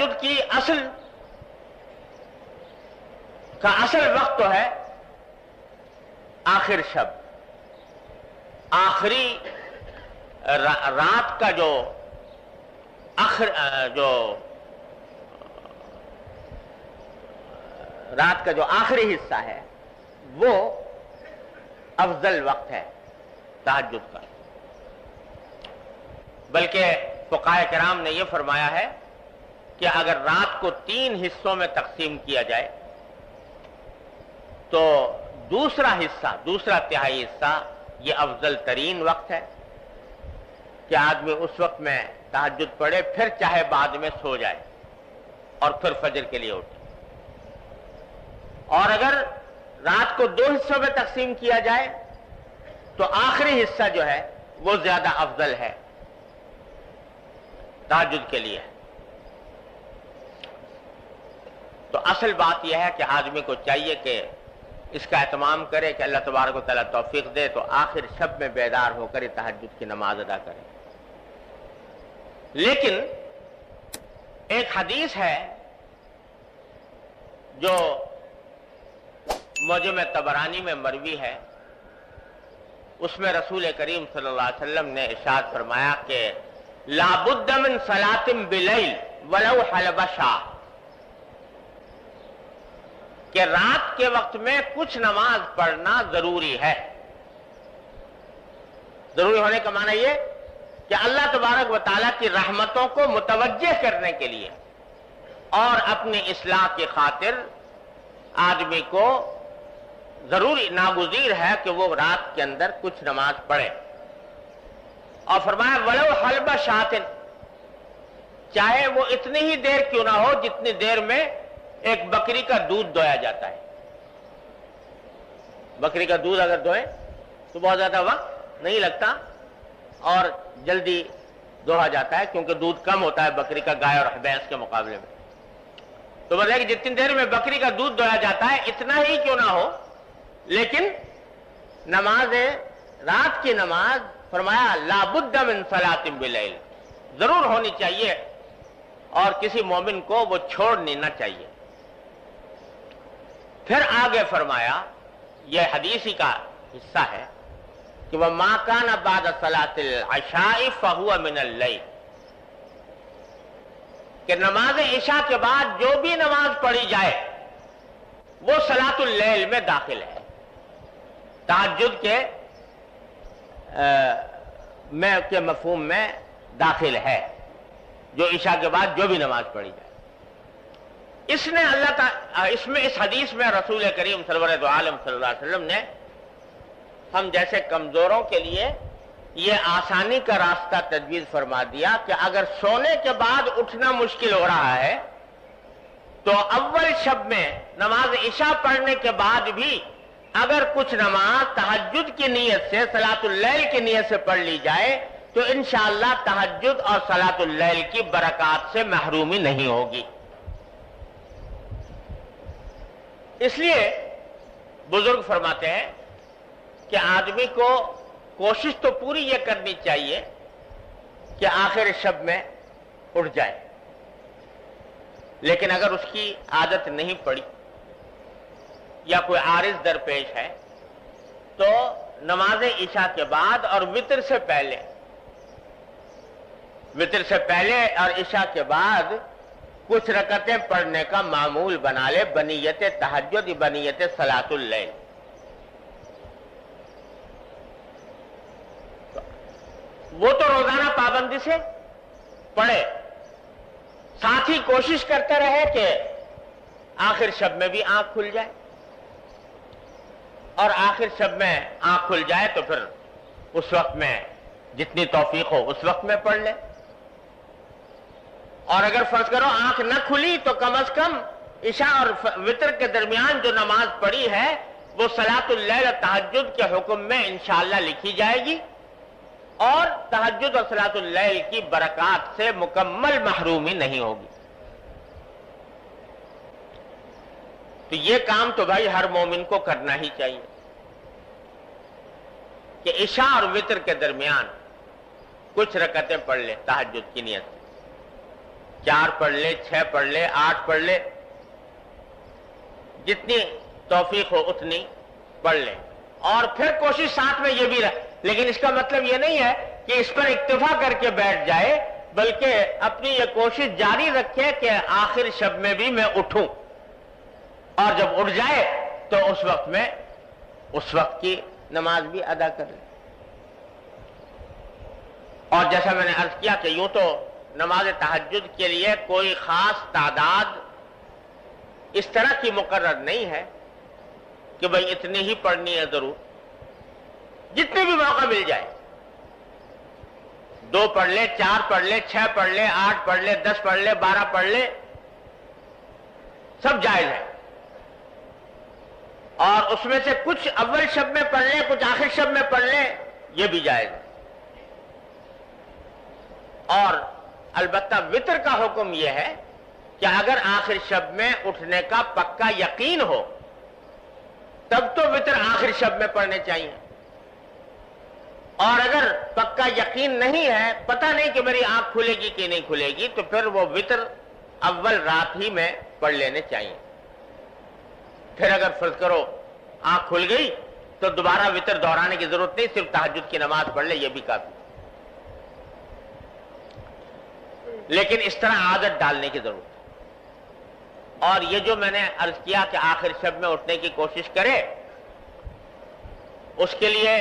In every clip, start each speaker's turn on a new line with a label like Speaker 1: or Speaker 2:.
Speaker 1: تہجد کی اصل وقت تو ہے آخر شب، آخری رات کا جو رات کا جو آخری حصہ ہے وہ افضل وقت ہے تہجد کا۔ بلکہ فقہاء کرام نے یہ فرمایا ہے کہ اگر رات کو 3 حصوں میں تقسیم کیا جائے تو دوسرا تہائی حصہ یہ افضل ترین وقت ہے کہ آدمی اس وقت میں تہجد پڑھے، پھر چاہے بعد میں سو جائے اور پھر فجر کے لیے اٹھے۔ اور اگر رات کو 2 حصوں میں تقسیم کیا جائے تو آخری حصہ جو ہے وہ زیادہ افضل ہے تہجد کے لیے۔ تو اصل بات یہ ہے کہ آدمی کو چاہیے کہ اس کا اہتمام کرے کہ اللہ تبارک و تعالیٰ توفیق دے تو آخر شب میں بیدار ہو کر تہجد کی نماز ادا کرے۔ لیکن ایک حدیث ہے جو معجم طبرانی میں مروی ہے، اس میں رسول کریم صلی اللہ علیہ وسلم نے ارشاد فرمایا کہ لا بد من صلاۃ بلیل ولو حلب شاہ، کہ رات کے وقت میں کچھ نماز پڑھنا ضروری ہے۔ ضروری ہونے کا معنی یہ کہ اللہ تبارک و تعالیٰ کی رحمتوں کو متوجہ کرنے کے لیے اور اپنی اصلاح کی خاطر آدمی کو ضروری ناگزیر ہے کہ وہ رات کے اندر کچھ نماز پڑھے۔ اور فرمایا ولو حلب شاتن، چاہے وہ اتنی ہی دیر کیوں نہ ہو جتنی دیر میں ایک بکری کا دودھ دویا جاتا ہے۔ بکری کا دودھ اگر دوئیں تو بہت زیادہ وقت نہیں لگتا اور جلدی دوہا جاتا ہے، کیونکہ دودھ کم ہوتا ہے بکری کا گائے اور بھینس کے مقابلے میں۔ تو بتائیں کہ جتنی دیر میں بکری کا دودھ دویا جاتا ہے اتنا ہی کیوں نہ ہو، لیکن نماز رات کی نماز فرمایا لا بد من صلاۃ بلیل، ضرور ہونی چاہیے اور کسی مومن کو وہ چھوڑنی نہ چاہیے۔ پھر آگے فرمایا، یہ حدیثی کا حصہ ہے کہ وَمَا كَانَ بَعْدَ صَلَاةِ الْعَشَاءِ فَهُوَ مِنَ اللَّيْلِ، کہ نماز عشاء کے بعد جو بھی نماز پڑھی جائے وہ صلاۃ اللیل میں داخل ہے، تہجد کے مفہوم میں داخل ہے، جو عشاء کے بعد جو بھی نماز پڑھی جائے۔ اس حدیث میں رسول کریم سرور دو عالم صلی اللہ علیہ وسلم نے ہم جیسے کمزوروں کے لیے یہ آسانی کا راستہ تجویز فرما دیا کہ اگر سونے کے بعد اٹھنا مشکل ہو رہا ہے تو اول شب میں نماز عشاء پڑھنے کے بعد بھی اگر کچھ نماز تہجد کی نیت سے صلاۃ اللیل کی نیت سے پڑھ لی جائے تو انشاءاللہ تہجد اور صلاۃ اللیل کی برکات سے محرومی نہیں ہوگی۔ اس لیے بزرگ فرماتے ہیں کہ آدمی کو کوشش تو پوری یہ کرنی چاہیے کہ آخر شب میں اٹھ جائے، لیکن اگر اس کی عادت نہیں پڑی یا کوئی عارض درپیش ہے تو نماز عشاء کے بعد اور وتر سے پہلے اور عشاء کے بعد کچھ رکعتیں پڑھنے کا معمول بنا لے بنیت تہجد بنیت صلاۃ اللیل۔ وہ تو روزانہ پابندی سے پڑھے، ساتھ ہی کوشش کرتا رہے کہ آخر شب میں بھی آنکھ کھل جائے، اور آخر شب میں آنکھ کھل جائے تو پھر اس وقت میں جتنی توفیق ہو اس وقت میں پڑھ لے، اور اگر فرض کرو آنکھ نہ کھلی تو کم از کم عشاء اور وتر کے درمیان جو نماز پڑھی ہے وہ صلاۃ اللیل تہجد کے حکم میں انشاءاللہ لکھی جائے گی اور تہجد اور صلاۃ اللیل کی برکات سے مکمل محرومی نہیں ہوگی۔ تو یہ کام تو بھائی ہر مومن کو کرنا ہی چاہیے کہ عشاء اور وتر کے درمیان کچھ رکعتیں پڑھ لے تہجد کی نیت سے۔ 4 پڑھ لے، 6 پڑھ لے، 8 پڑھ لے، جتنی توفیق ہو اتنی پڑھ لے، اور پھر کوشش ساتھ میں یہ بھی رہے. لیکن اس کا مطلب یہ نہیں ہے کہ اس پر اکتفا کر کے بیٹھ جائے، بلکہ اپنی یہ کوشش جاری رکھے کہ آخر شب میں بھی میں اٹھوں، اور جب اٹھ جائے تو اس وقت کی نماز بھی ادا کر لے. اور جیسا میں نے عرض کیا کہ یوں تو نماز تہجد کے لیے کوئی خاص تعداد اس طرح کی مقرر نہیں ہے کہ بھئی اتنی ہی پڑھنی ہے ضرور، جتنے بھی موقع مل جائے، 2 پڑھ لے، 4 پڑھ لے، 6 پڑھ لے، 8 پڑھ لے، 10 پڑھ لے، 12 پڑھ لے، سب جائز ہے. اور اس میں سے کچھ اول شب میں پڑھ لیں، کچھ آخر شب میں پڑھ لیں، یہ بھی جائز ہے. اور البتہ وتر کا حکم یہ ہے کہ اگر آخر شب میں اٹھنے کا پکا یقین ہو تب تو وتر آخر شب میں پڑھنے چاہیے، اور اگر پکا یقین نہیں ہے، پتہ نہیں کہ میری آنکھ کھلے گی کہ نہیں کھلے گی، تو پھر وہ وتر اول رات ہی میں پڑھ لینے چاہیے. پھر اگر فرض کرو آنکھ کھل گئی تو دوبارہ وتر دہرانے کی ضرورت نہیں، صرف تہجد کی نماز پڑھ لے، یہ بھی کافی. لیکن اس طرح عادت ڈالنے کی ضرورت ہے. اور یہ جو میں نے عرض کیا کہ آخر شب میں اٹھنے کی کوشش کرے، اس کے لیے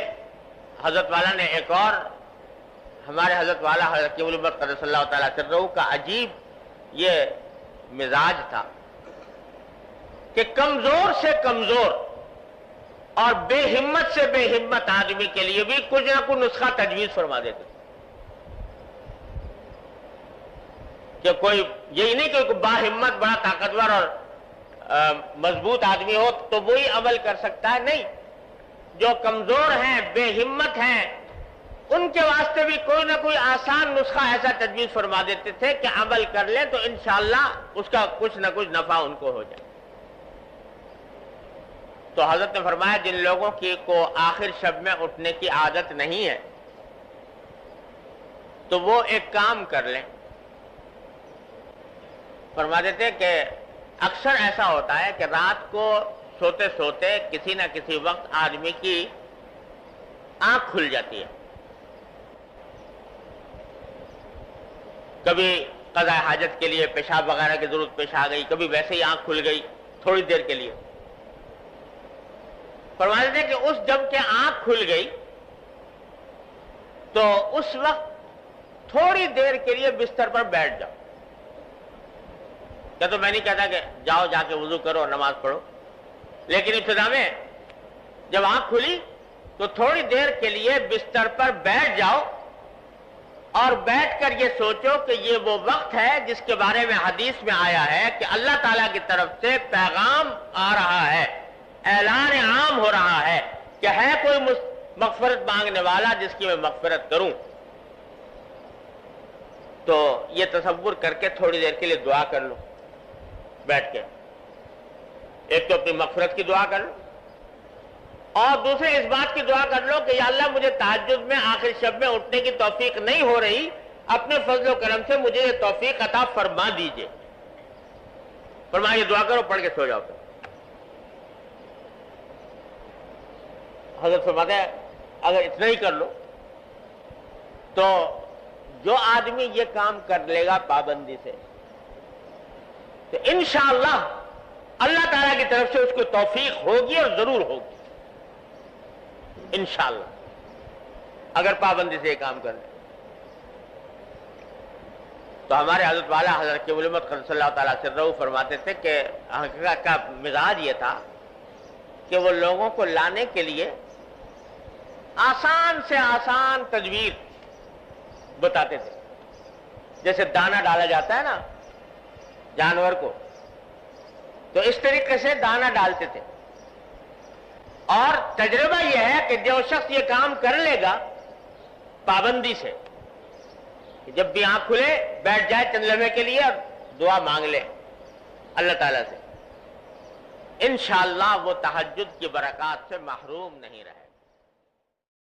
Speaker 1: حضرت والا نے ایک اور، ہمارے حضرت والا حضرت قیوم الامت قدس اللہ تعالیٰ سرہ کا عجیب یہ مزاج تھا کہ کمزور سے کمزور اور بے ہمت سے بے ہمت آدمی کے لیے بھی کچھ نہ کچھ نسخہ تجویز فرما دیتے تھے. کہ کوئی یہی نہیں کہ کوئی باہمت بڑا طاقتور اور مضبوط آدمی ہو تو وہی عمل کر سکتا ہے، نہیں، جو کمزور ہیں، بے ہمت ہیں، ان کے واسطے بھی کوئی نہ کوئی آسان نسخہ ایسا تجویز فرما دیتے تھے کہ عمل کر لیں تو انشاءاللہ اس کا کچھ نہ کچھ نفع ان کو ہو جائے. تو حضرت نے فرمایا جن لوگوں کو آخر شب میں اٹھنے کی عادت نہیں ہے تو وہ ایک کام کر لیں. فرما دیتے کہ اکثر ایسا ہوتا ہے کہ رات کو سوتے سوتے کسی نہ کسی وقت آدمی کی آنکھ کھل جاتی ہے، کبھی قضاء حاجت کے لیے پیشاب وغیرہ کی ضرورت پیش آ گئی، کبھی ویسے ہی آنکھ کھل گئی تھوڑی دیر کے لیے. فرما دیتے کہ اس جب کہ آنکھ کھل گئی تو اس وقت تھوڑی دیر کے لیے بستر پر بیٹھ جاؤ. کیا تو میں نہیں کہتا کہ جاؤ جا کے وضو کرو اور نماز پڑھو، لیکن ابتدا میں جب آنکھ کھلی تو تھوڑی دیر کے لیے بستر پر بیٹھ جاؤ اور بیٹھ کر یہ سوچو کہ یہ وہ وقت ہے جس کے بارے میں حدیث میں آیا ہے کہ اللہ تعالیٰ کی طرف سے پیغام آ رہا ہے، اعلان عام ہو رہا ہے کہ ہے کوئی مغفرت مانگنے والا جس کی میں مغفرت کروں. تو یہ تصور کر کے تھوڑی دیر کے لیے دعا کر لو بیٹھ کے. ایک تو اپنی مغفرت کی دعا کر لو، اور دوسرے اس بات کی دعا کر لو کہ یا اللہ مجھے تہجد میں آخر شب میں اٹھنے کی توفیق نہیں ہو رہی، اپنے فضل و کرم سے مجھے یہ توفیق عطا فرما دیجئے. فرمایا یہ دعا کرو، پڑھ کے سو جاؤ. حضرت فرماتے ہیں اگر اتنا ہی کر لو تو جو آدمی یہ کام کر لے گا پابندی سے تو انشاءاللہ اللہ تعالیٰ کی طرف سے اس کو توفیق ہوگی اور ضرور ہوگی انشاءاللہ، اگر پابندی سے یہ کام کر لے. تو ہمارے حضرت والا حضرت قیوم الامت قدس اللہ تعالیٰ سرہ فرماتے تھے کہ حقیقت کا مزاج یہ تھا کہ وہ لوگوں کو لانے کے لیے آسان سے آسان تدبیر بتاتے تھے. جیسے دانہ ڈالا جاتا ہے نا جانور کو، تو اس طریقے سے دانہ ڈالتے تھے. اور تجربہ یہ ہے کہ جو شخص یہ کام کر لے گا پابندی سے، جب بھی آنکھ کھلے بیٹھ جائے چند لمحے کے لیے اور دعا مانگ لے اللہ تعالیٰ سے، انشاءاللہ وہ تہجد کی برکات سے محروم نہیں رہے.